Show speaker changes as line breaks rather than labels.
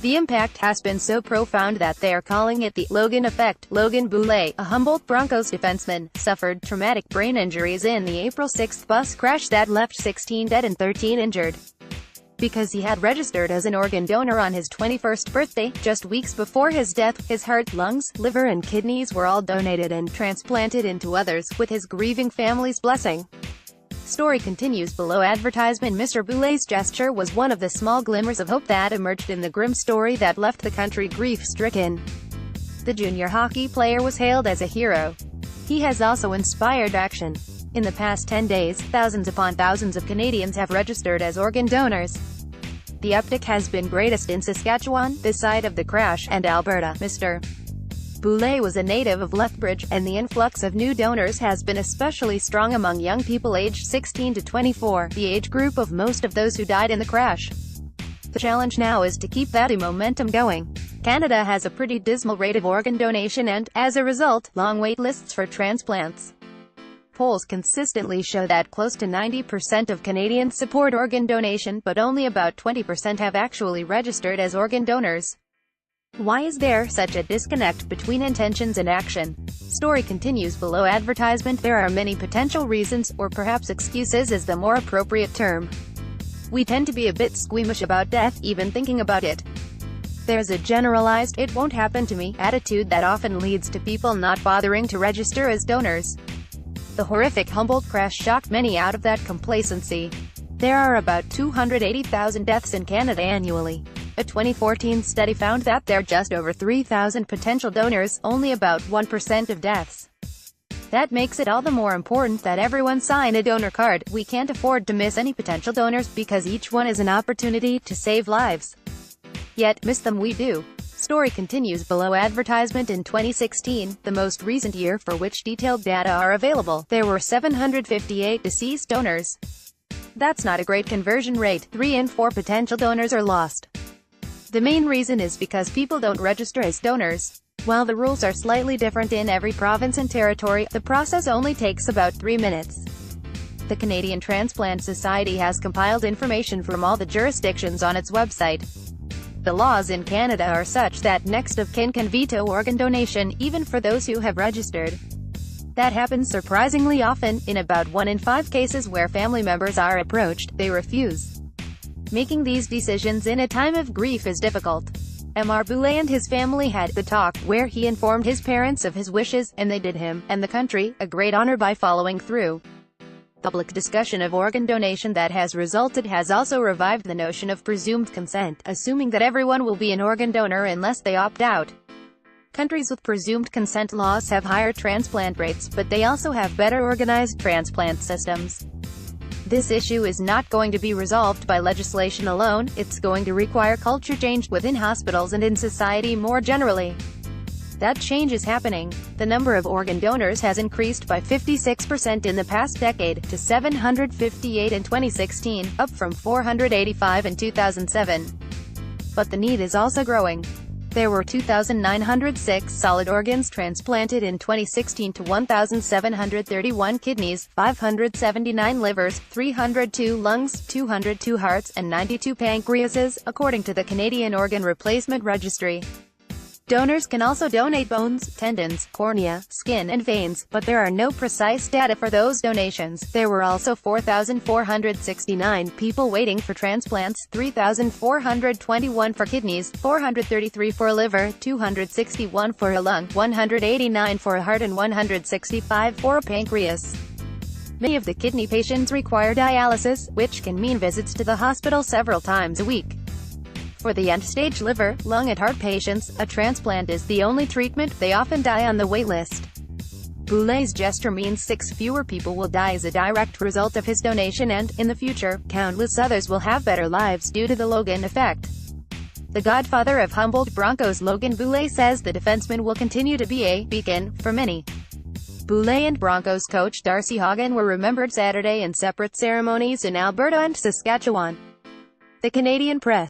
The impact has been so profound that they are calling it the Logan effect. Logan Boulet, a Humboldt Broncos defenseman, suffered traumatic brain injuries in the April 6 bus crash that left 16 dead and 13 injured. Because he had registered as an organ donor on his 21st birthday, just weeks before his death, his heart, lungs, liver and kidneys were all donated and transplanted into others, with his grieving family's blessing. Story continues below. Advertisement. Mr. Boulet's gesture was one of the small glimmers of hope that emerged in the grim story that left the country grief-stricken. The junior hockey player was hailed as a hero. He has also inspired action. In the past 10 days, thousands upon thousands of Canadians have registered as organ donors. The uptick has been greatest in Saskatchewan, this side of the crash, and Alberta. Mr. Boulet was a native of Lethbridge, and the influx of new donors has been especially strong among young people aged 16 to 24, the age group of most of those who died in the crash. The challenge now is to keep that momentum going. Canada has a pretty dismal rate of organ donation and, as a result, long wait lists for transplants. Polls consistently show that close to 90% of Canadians support organ donation, but only about 20% have actually registered as organ donors. Why is there such a disconnect between intentions and action? Story continues below. Advertisement. There are many potential reasons, or perhaps excuses is the more appropriate term. We tend to be a bit squeamish about death, even thinking about it. There's a generalized, "it won't happen to me" attitude that often leads to people not bothering to register as donors. The horrific Humboldt crash shocked many out of that complacency. There are about 280,000 deaths in Canada annually. A 2014 study found that there are just over 3,000 potential donors, only about 1% of deaths. That makes it all the more important that everyone sign a donor card. We can't afford to miss any potential donors, because each one is an opportunity to save lives. Yet, miss them we do. Story continues below. Advertisement. In 2016, the most recent year for which detailed data are available, there were 758 deceased donors. That's not a great conversion rate. 3 in 4 potential donors are lost. The main reason is because people don't register as donors. While the rules are slightly different in every province and territory, the process only takes about 3 minutes. The Canadian Transplant Society has compiled information from all the jurisdictions on its website. The laws in Canada are such that next of kin can veto organ donation, even for those who have registered. That happens surprisingly often. In about 1 in 5 cases where family members are approached, they refuse. Making these decisions in a time of grief is difficult. Mr. Boulet and his family had the talk, where he informed his parents of his wishes, and they did him, and the country, a great honor by following through. Public discussion of organ donation that has resulted has also revived the notion of presumed consent, assuming that everyone will be an organ donor unless they opt out. Countries with presumed consent laws have higher transplant rates, but they also have better organized transplant systems. This issue is not going to be resolved by legislation alone. It's going to require culture change within hospitals and in society more generally. That change is happening. The number of organ donors has increased by 56% in the past decade, to 758 in 2016, up from 485 in 2007. But the need is also growing. There were 2,906 solid organs transplanted in 2016 to 1,731 kidneys, 579 livers, 302 lungs, 202 hearts, and 92 pancreases, according to the Canadian Organ Replacement Registry. Donors can also donate bones, tendons, cornea, skin, and veins, but there are no precise data for those donations. There were also 4,469 people waiting for transplants, 3,421 for kidneys, 433 for a liver, 261 for a lung, 189 for a heart, and 165 for a pancreas. Many of the kidney patients require dialysis, which can mean visits to the hospital several times a week. For the end-stage liver, lung and heart patients, a transplant is the only treatment. They often die on the wait list. Boulet's gesture means 6 fewer people will die as a direct result of his donation, and, in the future, countless others will have better lives due to the Logan effect. The godfather of Humboldt Broncos, Logan Boulet, says the defenseman will continue to be a beacon for many. Boulet and Broncos coach Darcy Hogan were remembered Saturday in separate ceremonies in Alberta and Saskatchewan. The Canadian Press.